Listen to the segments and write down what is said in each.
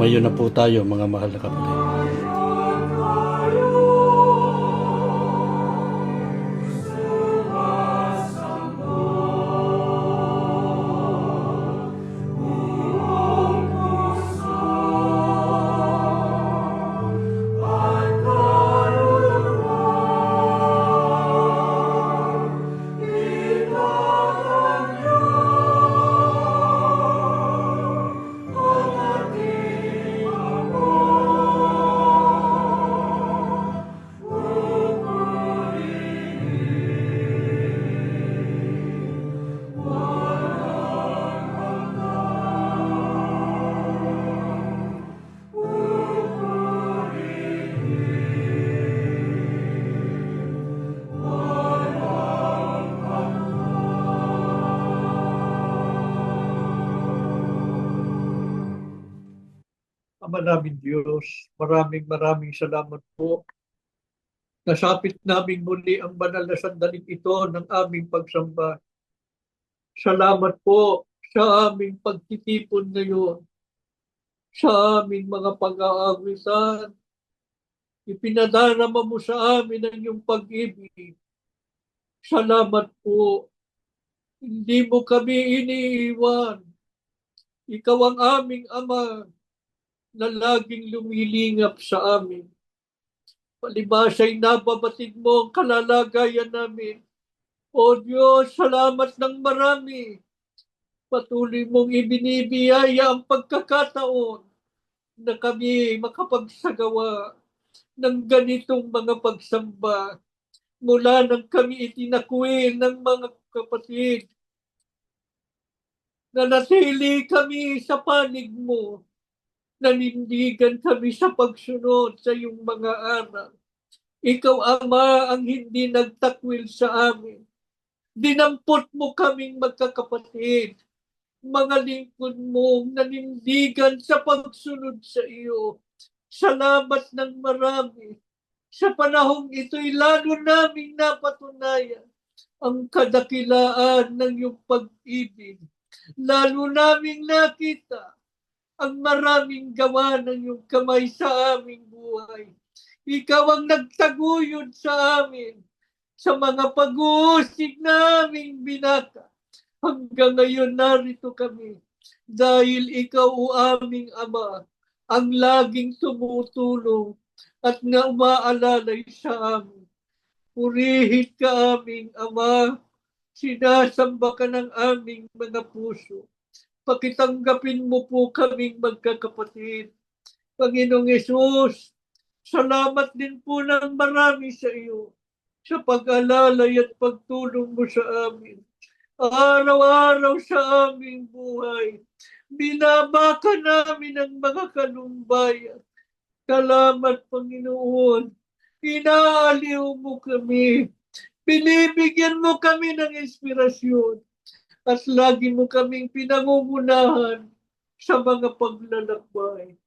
Tumayo na po tayo, mga mahal na kapatid. Ama namin Diyos, maraming salamat po. Nasapit namin muli ang banal na sandaling ito ng aming pagsamba. Salamat po sa aming pagtitipon ngayon, sa aming mga pag-aawisan. Ipinadarama mo sa amin ang iyong pag-ibig. Salamat po. Hindi mo kami iniiwan. Ikaw ang aming Ama na laging lumilingap sa amin. Palibasa'y nababatid mo ang kalalagayan namin. O Diyos, salamat ng marami. Patuloy mong ibinibiyaya ang pagkakataon na kami makapagsagawa ng ganitong mga pagsamba mula nang kami itinakwil ng mga kapatid. Nanatili kami sa panig mo. Nanindigan kami sa pagsunod sa iyong mga aral. Ikaw, Ama, ang hindi nagtakwil sa amin. Dinampot mo kaming magkakapatid, mga lingkod mong nanindigan sa pagsunod sa iyo. Salamat ng marami. Sa panahong ito'y lalo naming napatunayan ang kadakilaan ng iyong pag-ibig. Lalo naming nakita ang maraming gawa ng iyong kamay sa aming buhay. Ikaw ang nagtaguyod sa amin sa mga pag-uusig naming binata. Hanggang ngayon narito kami dahil ikaw o aming Ama ang laging tumutulong at na umaalalay sa amin. Purihin ka aming Ama, sinasamba ka ng aming mga puso. Pakitanggapin mo po kaming magkakapatid. Panginoong Yesus, salamat din po ng marami sa iyo sa pag-alalay at pagtulong mo sa amin. Araw-araw sa aming buhay, binabaka namin ang mga kalumbay. Salamat, Panginoon. Inaaliw mo kami. Binibigyan mo kami ng inspirasyon at lagi mo kaming pinangungunahan sa mga paglalakbay.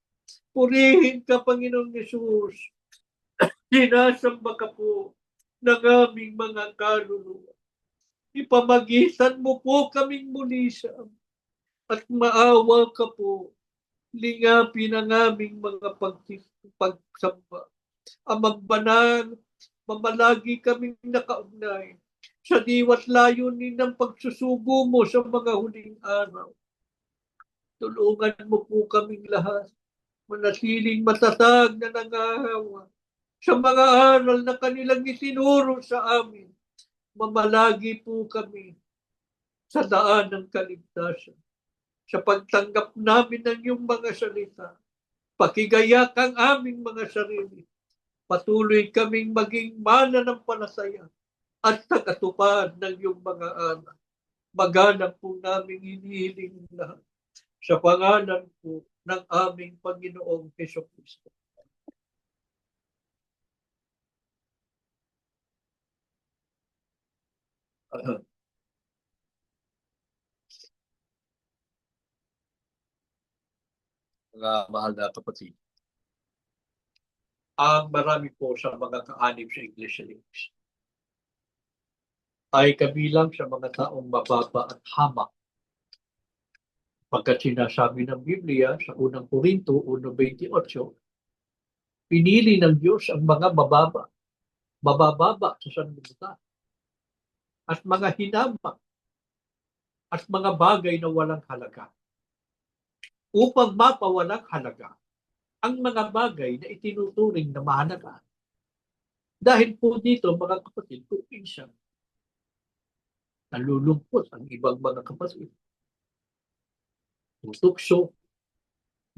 Purihin ka, Panginoong Yesus. Sinasamba ka po ng aming mga kaluluwa. Ipamagitan mo po kaming muli sa at maawa ka po. Lingapin ang aming mga pagsamba. Amang banal, mamalagi kaming nakaugnay sa diwat layunin ng pagsusugo mo sa mga huling araw. Tulungan mo po kaming lahat manatiling matatag na nangahawa sa mga aral na kanilang itinuro sa amin. Mamalagi po kami sa daan ng kaligtasan. Sa pagtanggap namin ng iyong mga salita, pakigayak ang aming mga sarili. Patuloy kaming maging mananampalataya at tagatupad ng iyong mga aral. Maganap po namin hinihiling lahat sa pangalan po ng aming Panginoong Hesus-Kristo. Mga mahal na kapatid, ang marami po sa mga kaanib sa Iglesia ni Cristo ay kabilang sa mga taong mababa at hamak Pagkat sinasabi ng Biblia sa unang Korinto 1:28, pinili ng Diyos ang mga mabababa sa sanlibutan, at mga hinama at mga bagay na walang halaga, upang mapawalang halaga ang mga bagay na itinuturing na mahalaga. Dahil po dito, mga kapatid, kung minsan nalulungkot ang ibang mga kapatid, tutukso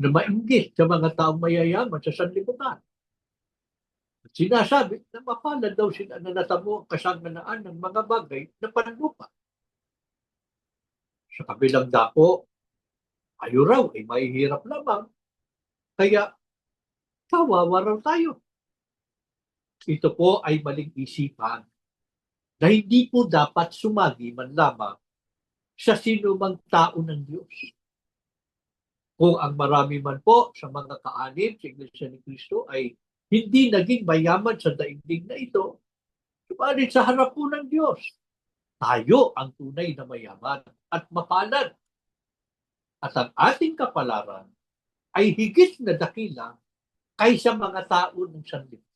na mainggit sa mga taong mayayaman sa sanlibutan. At sinasabi na mapalad daw sila na natamo ang kasanganaan ng mga bagay na panlupa. Sa kabilang dako, tayo raw ay mahihirap lamang, kaya kawawa raw tayo. Ito po ay maling isipan na hindi po dapat sumagi man lamang sa sinumang tao ng Diyos. Kung ang marami man po sa mga kaanib sa Iglesia ni Cristo ay hindi naging mayaman sa daigdig na ito, subalit sa harap po ng Diyos, tayo ang tunay na mayaman at mapalad. At ang ating kapalaran ay higit na dakila kaysa mga tao ng sanlibutan.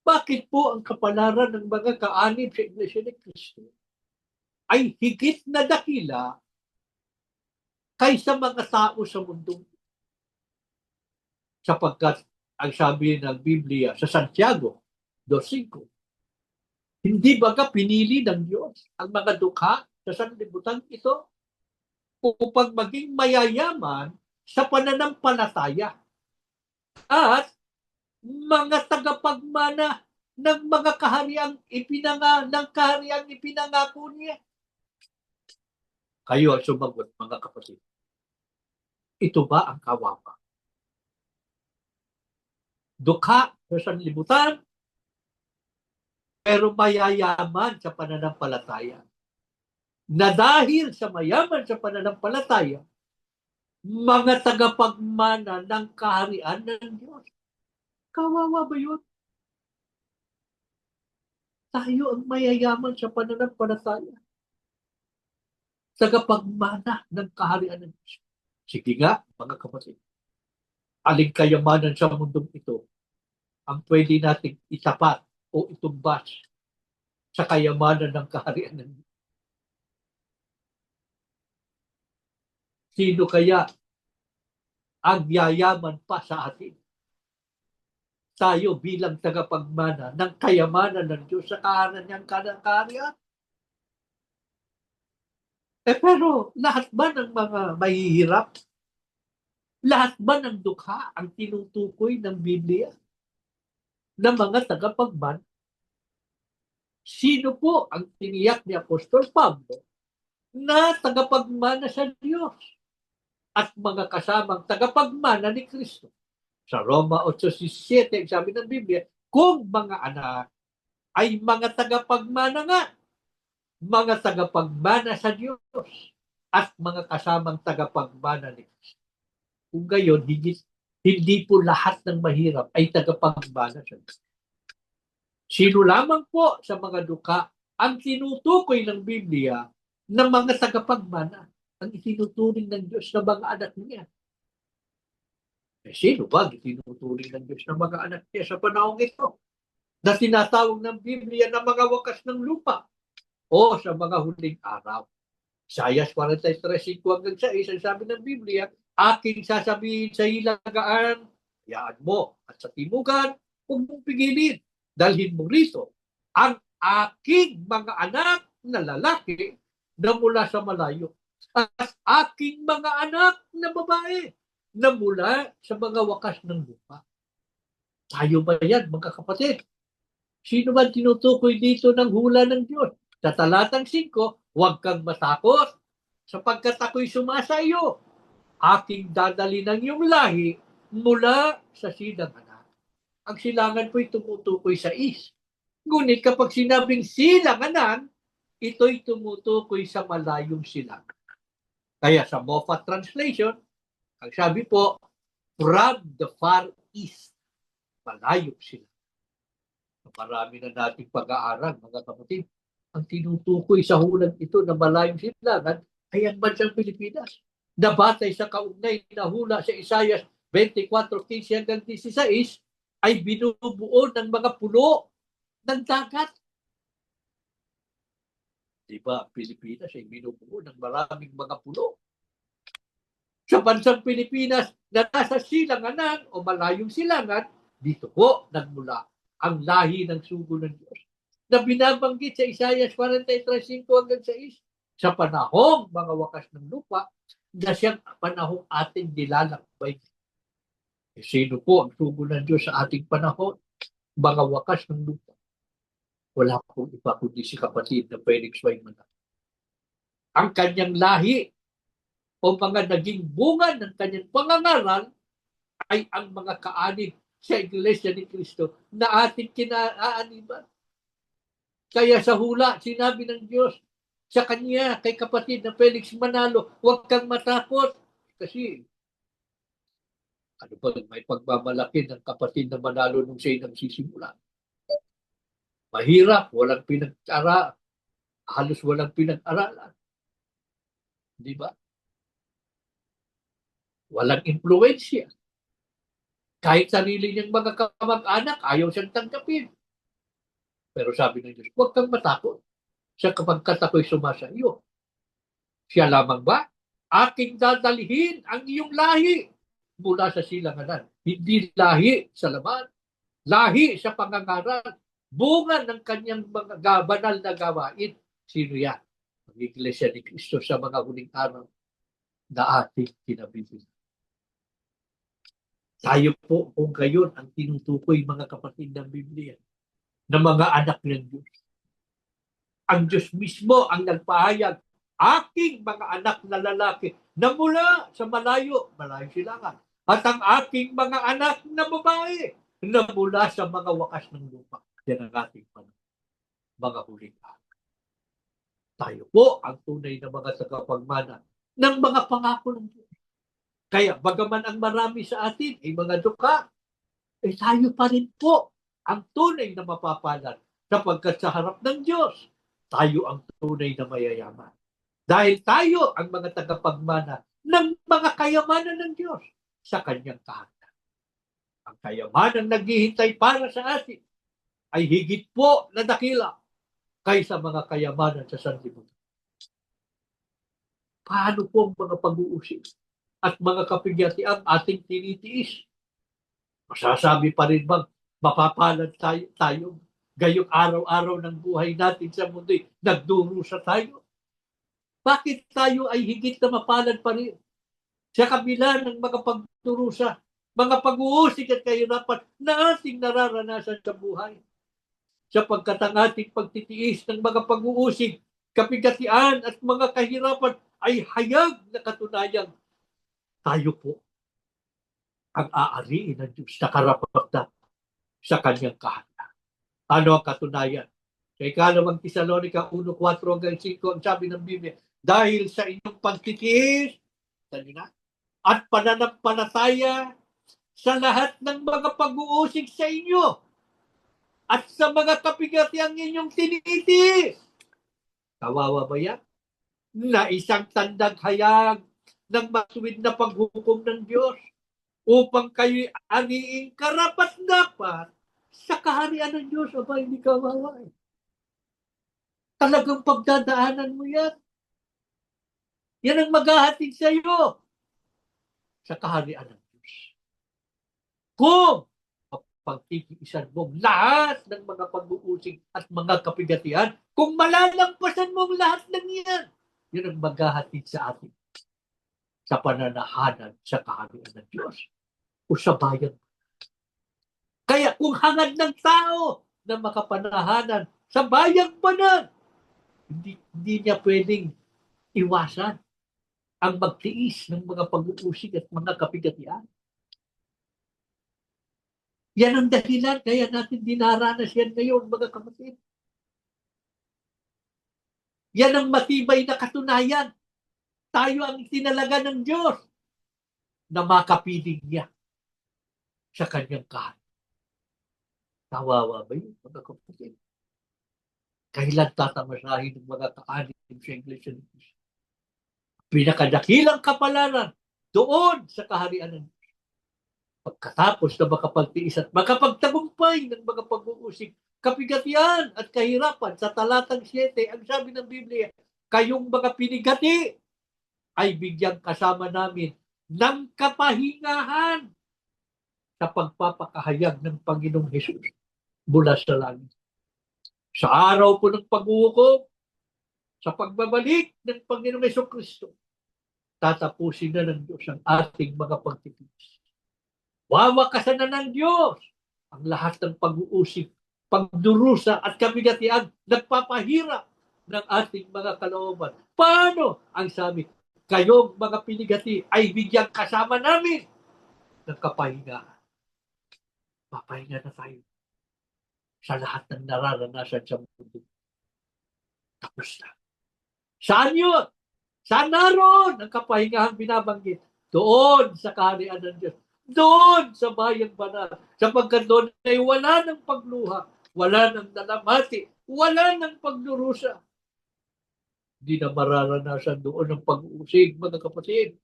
Bakit po ang kapalaran ng mga kaanib sa Iglesia ni Cristo ay higit na dakila kaysa mga tao sa mundo? Sapagkat ang sabi ng Biblia sa Santiago 2:5, hindi baga pinili ng Diyos ang mga dukha sa sanlibutan ito upang maging mayayaman sa pananampalataya at mga tagapagmana ng mga kahariang ipinangako niya. Kayo ang sumagot, mga kapatid. Ito ba ang kawawa? Dukha sa sanlibutan, pero mayayaman sa pananampalataya. Na dahil sa mayaman sa pananampalataya, mga tagapagmana ng kaharian ng Diyos. Kawawa ba yun? Tayo ang mayayaman sa pananampalataya. Tagapagmana ng kaharian ng Diyos. Sige nga, mga kapatid. Aling kayamanan sa mundong ito ang pwede nating itapat o itumbas sa kayamanan ng kaharian ng Diyos? Sino kaya ang yayaman pa sa atin? Tayo bilang tagapagmana ng kayamanan ng Diyos sa kaharian kaharian. Pero lahat ba ng mga mahihirap? Lahat ba ng dukha ang tinutukoy ng Biblia ng mga tagapagmana? Sino po ang tiniyak ni Apostol Pablo na tagapagmana sa Diyos at mga kasamang tagapagmana ni Kristo? Sa Roma 8:17, sabi ng Biblia, kung mga anak ay mga tagapagmana nga, mga tagapagmana sa Diyos at mga kasamang tagapagmana ni Kristo. Kung gayon, hindi po lahat ng mahirap ay tagapagmana sa Diyos. Sino lamang po sa mga dukha ang tinutukoy ng Biblia ng mga tagapagmana, ang itinuturing ng Diyos na mga anak niya? Sino ba ang itinuturing ng Diyos na mga anak niya sa panahong ito na tinatawag ng Biblia na mga wakas ng lupa o sa mga huling araw? Isaiah 43:5-6, ang sabi ng Biblia, aking sasabihin sa hilagaan, hayaan mo, at sa timugan, huwag mong pigilin. Dalhin mo rito ang aking mga anak na lalaki na mula sa malayo at aking mga anak na babae na mula sa mga wakas ng lupa. Tayo ba yan, mga kapatid? Sino man tinutukoy dito ng hula ng Diyos? Sa talatang 5, huwag kang matakot sapagkat ako'y sumasa iyo. Aking dadali ng iyong lahi mula sa silanganan. Ang silangan po'y tumutukoy sa is. Ngunit kapag sinabing silanganan, ito'y tumutukoy sa malayong silangan. Kaya sa Moffat Translation, ang sabi po, from the far east, malayong silangan. Marami na nating pag-aaral, mga kapatid. Ang tinutukoy sa hulang ito na malayong silangan ay ang bansang Pilipinas. Nabatay sa kaugnay na hula sa Isaiah 24:15 hanggang 16 ay binubuo ng mga pulo ng dagat. Diba, ang Pilipinas ay binubuo ng maraming mga pulo. Sa bansang Pilipinas na nasa silanganan o malayong silangan, dito po nagmula ang lahi ng sugo ng Diyos na binabanggit sa Isaiah 43:5 hanggang 6 sa panahong mga wakas ng lupa na siyang panahong ating nilalakbay. Sino po ang sugo ng Diyos sa ating panahon? Mga wakas ng lupa. Wala pong iba kundi si kapatid na Felix Wayman. Ang kanyang lahi o mga naging bunga ng kanyang pangangaral ay ang mga kaanib sa Iglesia ni Cristo na ating kinaaniban. Kaya sa hula, sinabi ng Diyos sa kanya, kay kapatid na Felix Manalo, huwag kang matakot. Kasi, ano ba, may pagmamalaki ng kapatid na Manalo nung siya'y nagsisimula. Mahirap, walang pinag-ara, halos walang pinag-aralan. Di ba? Walang impluensya. Kahit sarili niyang mga kamag-anak, ayaw siyang tanggapin. Pero sabi ng Diyos, huwag kang matakot. Siya kapagkat ako'y sumasa iyo. Siya lamang ba? Aking dadalhin ang iyong lahi mula sa silanganan. Hindi lahi sa laman, lahi sa pangangaral, bunga ng kanyang mga banal na gawain. Sino yan? Ang Iglesia ni Cristo sa mga huling araw na ating kinabibig. Tayo po kung gayon ang tinutukoy mga kapatid ng Biblia na mga anak ng Diyos. Ang Diyos mismo ang nagpahayag, aking mga anak na lalaki na mula sa malayo silangan. At ang aking mga anak na babae na mula sa mga wakas ng lupa. Yan ang ating mga huling araw. Tayo po ang tunay na mga tagapagmana ng mga pangako ng Diyos. Kaya bagaman ang marami sa atin ay mga duka, ay tayo pa rin po ang tunay na mapapalad sapagkat sa harap ng Diyos, tayo ang tunay na mayayaman. Dahil tayo ang mga tagapagmana ng mga kayamanan ng Diyos sa kanyang kahanan. Ang kayamanan naghihintay para sa atin ay higit po na dakila kaysa mga kayamanan sa sanlibutan. Paano po ang mga pag-uusip at mga kapigyati ang ating tinitiis? Masasabi pa rin bang mapapalad tayo gayong araw-araw ng buhay natin sa mundo nagdurusa tayo? Bakit tayo ay higit na mapalad pa rin sa kabila ng mga pagdurusa, mga pag-uusig at kahirapan na ating nararanasan sa buhay? Sapagkat ang ating pagtitiis ng mga pag-uusig, kapigatian at mga kahirapan ay hayag na katunayan tayo po ang aariin ng Diyos na karapat-dapat sa kanyang kahanan. Ano ang katunayan? Sa ikalawang Tesalonica 1:4 hanggang 5, ang sabi ng Biblia, dahil sa inyong pagtitiis at pananampalataya sa lahat ng mga pag-uusig sa inyo at sa mga kapigatiang inyong tinitiis. Kawawa ba yan? Na isang tandaghayag ng masuwid na paghukom ng Diyos upang kayo'y aniing karapat-dapat sa kaharian ng Diyos. Aba, hindi kawawa eh. Talagang pagdadaanan mo yan. Yan ang maghahatid sa iyo sa kaharian ng Diyos. Kung pagtitiisan mo lahat ng mga pag-uusig at mga kapigatian, kung malalampasan mo lahat ng yan, yan ang maghahatid sa atin sa pananahanan sa kaharian ng Diyos o sa bayan. Kaya kung hangad ng tao na makapanahanan sa bayang banan, hindi niya pwedeng iwasan ang magtiis ng mga pag-uusig at mga kapigatian. Yan ang dahilan kaya natin dinaranas yan ngayon, mga kapatid. Yan ang matibay na katunayan. Tayo ang tinalaga ng Diyos na makapiling niya sa kanyang kahanan. Kawawa ba yun, mga kapatid? Kailan tatamasahin ng mga kaanib sa Iglesia ni Cristo? pinakadakilang kapalaran doon sa kaharian ng Diyos. Pagkatapos na makapagtiis at makapagtagumpay ng mga pag-uusig, kapigatian at kahirapan sa talatang 7, ang sabi ng Biblia, kayong mga pinigati ay bigyang kasama namin ng kapahingahan sa pagpapakahayag ng Panginoong Hesus mula sa langit. Sa araw po ng paghuhukom, sa pagbabalik ng Panginoong Hesukristo, tatapusin na ng Diyos ang ating mga pagtitiis. Wawakasan na ng Diyos ang lahat ng pag-uusig, pagdurusa at kabigatian, nagpapahirap ng ating mga kalooban. Paano? Ang sabi, kayong mga pinigati ay bigyang kasama namin ng kapahingahan. Papahinga na tayo sa lahat ng nararanasan sa mundo. Tapos na. Saan yun? Saan naroon ang kapahingahang binabanggit? Doon sa kaharian ng Diyos. Doon sa bayang banal. Sapagkat doon ay wala ng pagluha, wala ng dalamhati, wala ng pagdurusa. Hindi na mararanasan doon ang pag-uusig, mga kapatid.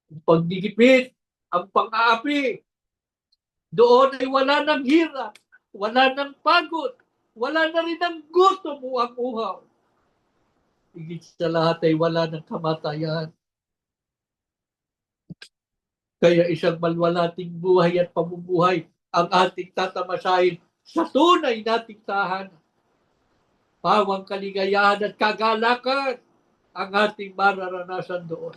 Ang pagdigipit, ang pang-aapi. Doon ay wala ng hirap, wala ng pagod, wala na rin ng gutom o ang uhaw. Higit sa lahat ay wala ng kamatayan. Kaya isang malwalating buhay at pamumuhay ang ating tatamasahin sa tunay nating tahanan. Pawang kaligayahan at kagalakan ang ating mararanasan doon.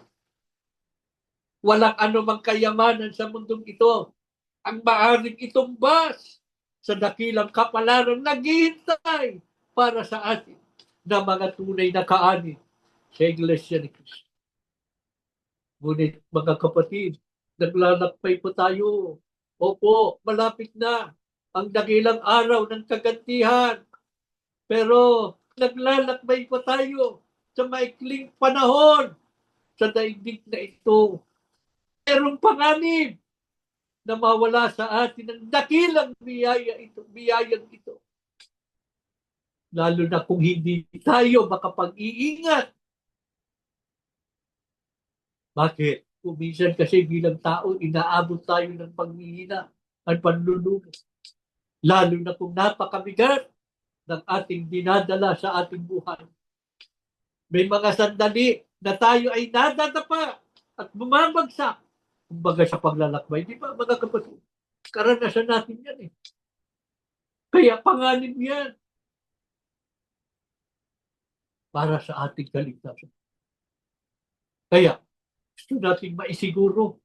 Walang anumang kayamanan sa mundong ito ang maaaring itumbas sa dakilang kapalaran naghihintay para sa atin na mga tunay na kaani sa Iglesia ni Cristo. Ngunit mga kapatid, naglalakbay po tayo. Opo, malapit na ang dakilang araw ng kagantihan. Pero naglalakbay po tayo sa maikling panahon sa daigdig na ito. Merong panganib na mawala sa atin ang dakilang biyayang ito. Lalo na kung hindi tayo makapag-iingat. Bakit? Kung minsan kasi bilang tao, inaabot tayo ng paghihina at panlulumo. Lalo na kung napakabigat ng ating dinadala sa ating buhay. May mga sandali na tayo ay nadadapa at bumabagsak. Kumbaga sa paglalakbay, di ba mga kapatid? Karanasan natin yan eh. Kaya panganib yan para sa ating kaligtasan. Kaya gusto natin maisiguro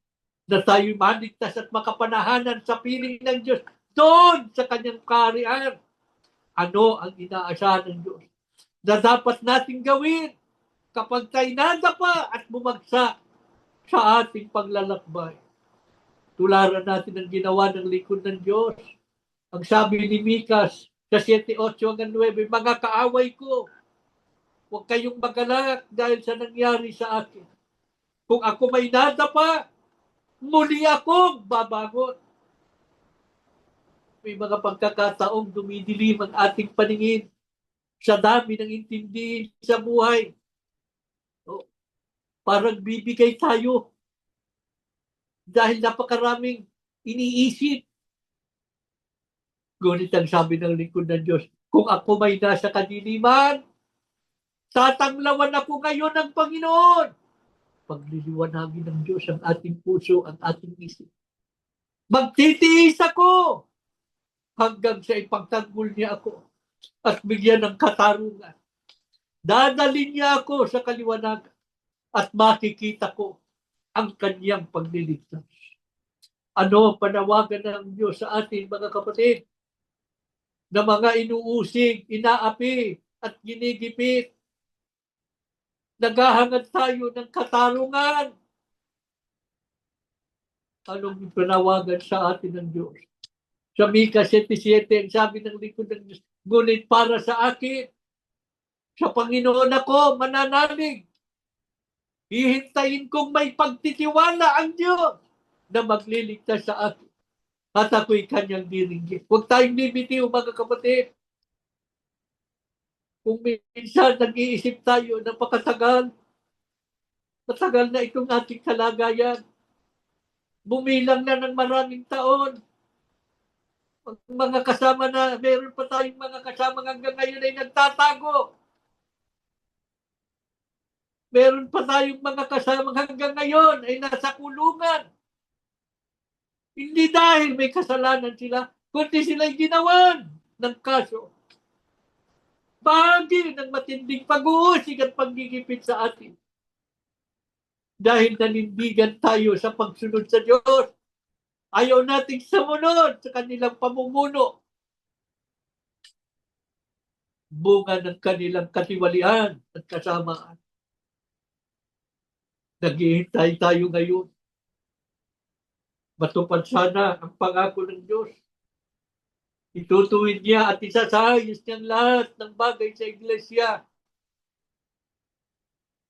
na tayo maligtas at makapanahanan sa piling ng Diyos doon sa kanyang kaharian. Ano ang inaasahan ng Diyos na dapat nating gawin kapag tayo nadapa at bumagsak sa ating paglalakbay? Tularan natin ang ginawa ng lingkod ng Diyos. Ang sabi ni Mikas sa 7:8-9, mga kaaway ko, huwag kayong magalak dahil sa nangyari sa akin. Kung ako may nadapa, muli akong babangon. May mga pagkakataong dumidilim ang ating paningin sa dami ng intindihin sa buhay. O, parang bibigay tayo dahil napakaraming iniisip. Ngunit ang sabi ng lingkod ng Diyos, kung ako may nasa kadiliman, tatanglawan ako ngayon ng Panginoon. Pagliliwanagin ng Diyos ang ating puso, ang ating isip. Magtitiis ako hanggang sa ipagtanggol niya ako at bigyan ng katarungan. Dadalhin niya ako sa kaliwanagan at makikita ko ang kanyang pagliligtas. Ano panawagan ng Diyos sa atin, mga kapatid, na mga inuusig, inaapi at ginigipit? Naghahangad tayo ng katarungan. Anong panawagan sa atin ng Diyos? Sa Mika 7:7, sabi ng lingkod ng Diyos, ngunit para sa akin, sa Panginoon ako mananalig. Hihintayin kong may pagtitiwala ang Diyos na magliligtas sa akin. At ako'y kanyang diringgin. Huwag tayong bibitiw, mga kapatid. Kung minsan nag-iisip tayo ng pakatagal, Matagal na itong ating kalagayan. Bumilang na ng maraming taon. Mga kasama na, meron pa tayong mga kasama hanggang ngayon ay nagtatago. Meron pa tayong mga kasama hanggang ngayon ay nasa kulungan. Hindi dahil may kasalanan sila, kundi sila'y ginawan ng kaso. Bahagi ng matinding pag-uusig at paggigipit sa atin. Dahil nanindigan tayo sa pagsunod sa Diyos. Ayaw nating sumunod sa kanilang pamumuno. Bunga ng kanilang katiwalian at kasamaan. Naghihintay tayo ngayon. Matupad sana ang pangako ng Diyos. Itutuwid niya at isasayos niyang lahat ng bagay sa iglesia.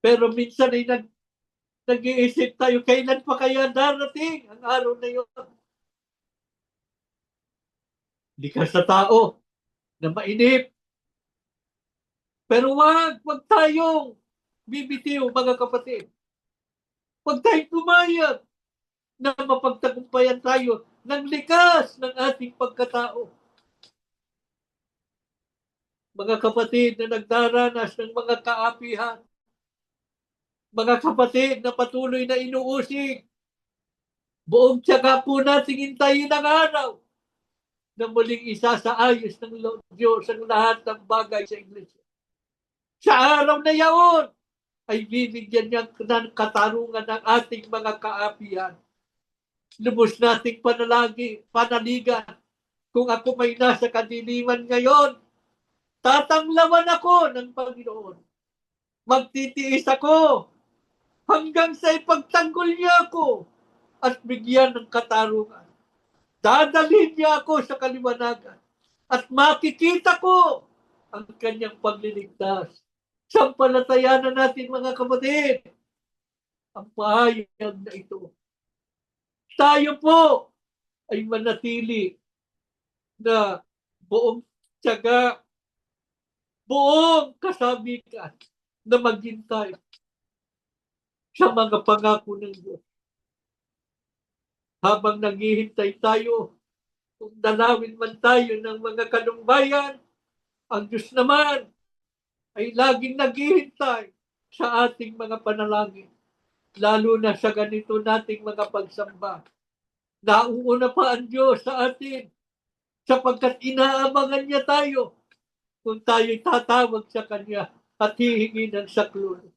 Pero minsan ay nag-iisip tayo, kailan pa kaya darating ang araw na yun? Likas sa tao na mainip. Pero wag tayong bibitiw, mga kapatid. Wag tayong pumayag na mapagtagumpayan tayo ng likas ng ating pagkatao. Mga kapatid na nagdaranas ng mga kaapihan, mga kapatid na patuloy na inuusig, buong tiyaga po nating hintayin ang araw na muling isasaayos ng Diyos ang lahat ng bagay sa iglesia. Sa araw na yaon, ay bibigyan niya ng katarungan ng ating mga kaapihan. Lubos nating panaligan. Kung ako may nasa kadiliman ngayon, tatanglawan ako ng Panginoon. Magtitiis ako hanggang sa ipagtanggol niya ako at bigyan ng katarungan. Dadalhin niya ako sa kaliwanagan at makikita ko ang kanyang pagliligtas. Sampalatayanan natin, mga kapatid, ang pahayag na ito. Tayo po ay manatili na buong tiyaga, buong kasabikan na maghintay sa mga pangako ng Diyos. Habang naghihintay tayo, kung dalawin man tayo ng mga kanubayan, ang Diyos naman ay laging naghihintay sa ating mga panalangin. Lalo na sa ganito nating mga pagsamba. Nauuna pa ang Diyos sa atin sapagkat inaabangan niya tayo kung tayo'y tatawag sa Kanya at hihingi ng saklolo.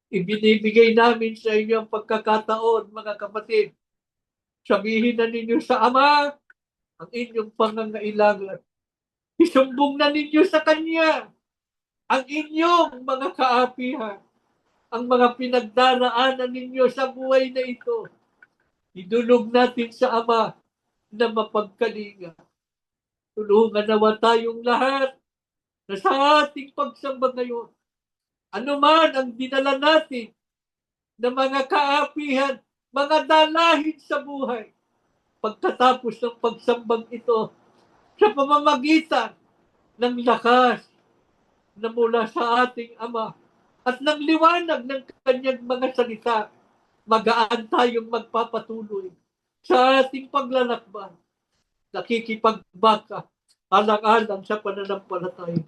Ibinibigay namin sa inyo ang pagkakataon, mga kapatid. Sabihin na ninyo sa Ama ang inyong pangangailangan. Isumbong na ninyo sa Kanya ang inyong mga kaapihan, ang mga pinagdaraanan ninyo sa buhay na ito. Idulog natin sa Ama na mapagkalinga. Tulungan nawa tayong lahat na sa ating pagsamba ngayon, ano man ang dinala natin na mga kaapihan, mga dalahin sa buhay, pagkatapos ng pagsambang ito, sa pamamagitan ng lakas na mula sa ating Ama at ng liwanag ng kanyang mga salita, magaan tayong magpapatuloy sa ating paglalakbay. Nakikipagbaka alang-alang sa pananampalataya.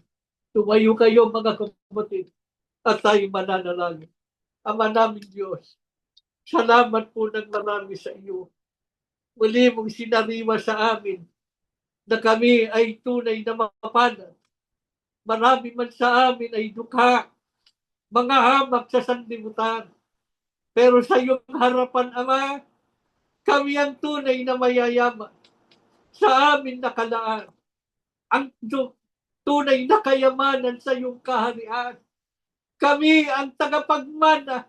Tumayo kayo, mga kapatid, at tayo mananalangin. Ama namin Diyos, salamat po ng marami sa iyo. Muli mong sinariwa sa amin na kami ay tunay na mapapanag. Marami man sa amin ay dukha, mga hamak sa sanlibutan. Pero sa iyong harapan, Ama, kami ang tunay na mayayaman. Sa amin nakalaan ang tunay na kayamanan sa iyong kaharian. Kami ang tagapagmana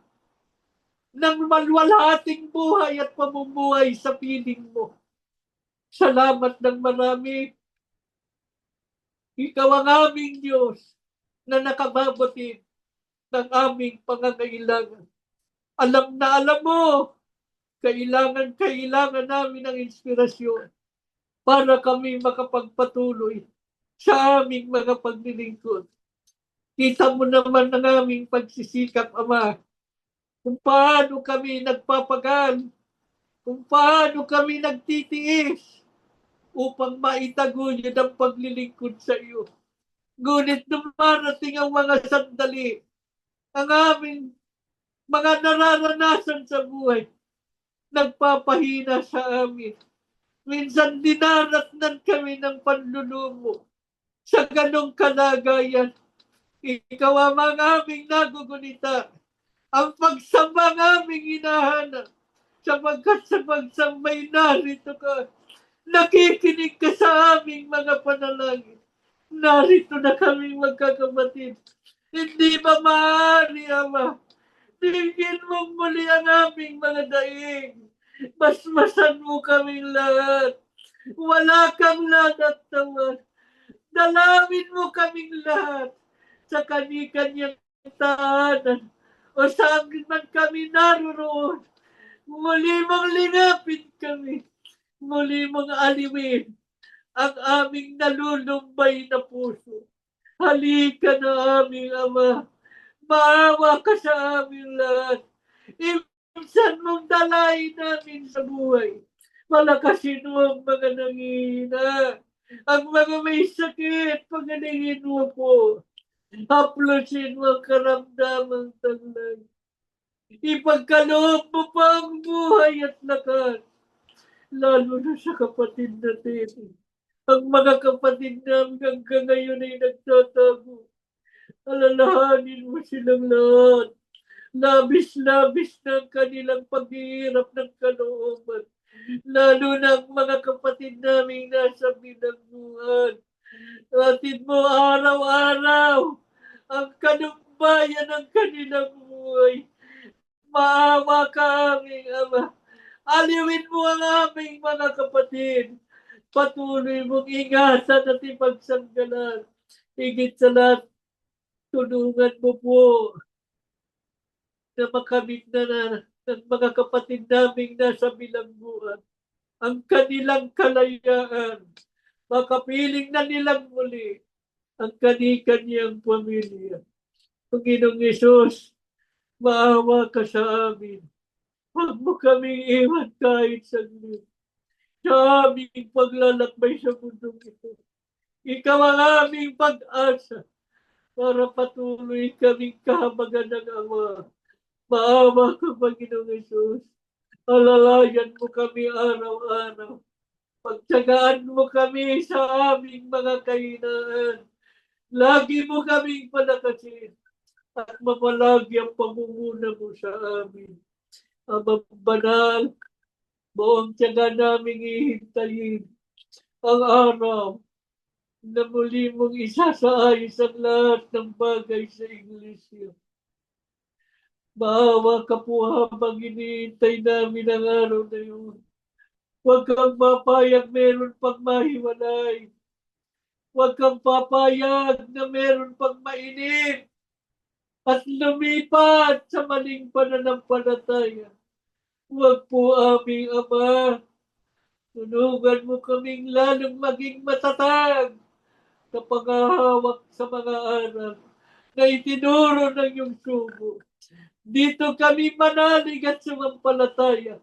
ng malwalhating buhay at pamumuhay sa piling mo. Salamat ng marami. Ikaw ang aming Diyos na nakababatid ng aming pangangailangan. Alam na alam mo, kailangan namin ng inspirasyon para kami makapagpatuloy sa aming mga paglilingkod. Kita mo naman ang aming pagsisikap, Ama, kung paano kami nagpapagal, kung paano kami nagtitiis upang maitaguyod ang paglilingkod sa iyo. Ngunit dumarating ang mga sandali, ang aming mga nararanasan sa buhay, nagpapahina sa amin. Minsan dinaratnan kami ng panlulumo. Sa ganong kalagayan, ikaw ang aming nagugunita. Ang pagsamba aming hinahanap. Sapagkat sa pagsambay narito ka, nakikinig ka sa aming mga panalangin. Narito na kaming magkakapatid. Hindi ba maaari, Ama? Tingin mo muli ang aming mga daing. Basmasan mo kaming lahat. Wala kang lahat naman. Dalawin mo kaming lahat sa kani-kanyang tahanan o saan man kami naroon. Muli mong linapin kami. Muli mong aliwin ang aming nalulumbay na puso. Halika na aming Ama. Maawa ka sa aming lahat. Ibsan mong dalayin namin sa buhay. Palakasin mo ang mga nangihina. Ang mga may sakit, pagalingin mo po. Haplusin mo ang karamdamang tanglay. Ipagkaloob mo pa ang buhay at lakas. Lalo na sa kapatid natin. Ang mga kapatid namin hanggang ngayon ay nagtatago. Alalahanin mo silang lahat. Labis-labis na ang kanilang paghihirap ng kalooban. Lalo na ang mga kapatid namin nasa bilangguan. Atid mo araw-araw ang kanubayan ng kanilang buhay. Maawa ka aming Ama. Aliwin mo ang aming mga kapatid. Patuloy mong ingatan at ipagsanggalan. Higit sa lahat, tulungan mo po na makamit na ng mga kapatid naming nasa bilangguan ang kanilang kalayaan. Makapiling na nilang muli ang kani-kanyang pamilya. Panginoong Yesus, maawa ka sa amin. Huwag mo kaming iwan kahit saglit. Sa aming paglalakbay sa mundong ito. Ikaw ang aming pag-asa para patuloy kaming kahabagan ng Ama. Maawa ka, Panginoong Yesus. Alalayan mo kami araw-araw. Pagtsagaan mo kami sa aming mga kahinaan. Lagi mo kaming palakasin at mapalagi ang pamumuna mo sa amin. Ama banal, buong tiyaga naming ihintayin ang araw na muli mong isasaayos ang lahat ng bagay sa Iglesia. Maawa ka po habang iniintay namin ang araw na yun. Huwag kang papayag meron pang mahiwalay. Huwag kang papayag na meron pang mainip at lumipat sa maling pananampalataya. Huwag po aming Ama. Tulungan mo kaming lalong maging matatag sa paghahawak sa mga aral na itinuro ng iyong sugo. Dito kami manalig at sumampalataya.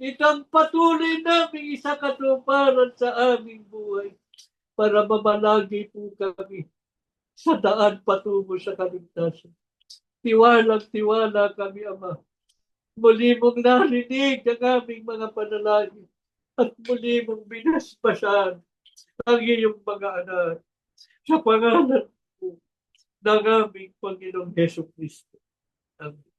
Ito ang patuloy naming isakatuparan sa aming buhay para mamalagi po kami sa daan patungo sa kaligtasan. Tiwalang-tiwala kami, Ama. Muli mong narinig ang aming mga panalangin at muli mong binasbasan ang iyong mga anak sa pangalan po ng aming Panginoong Hesus Kristo. Amen.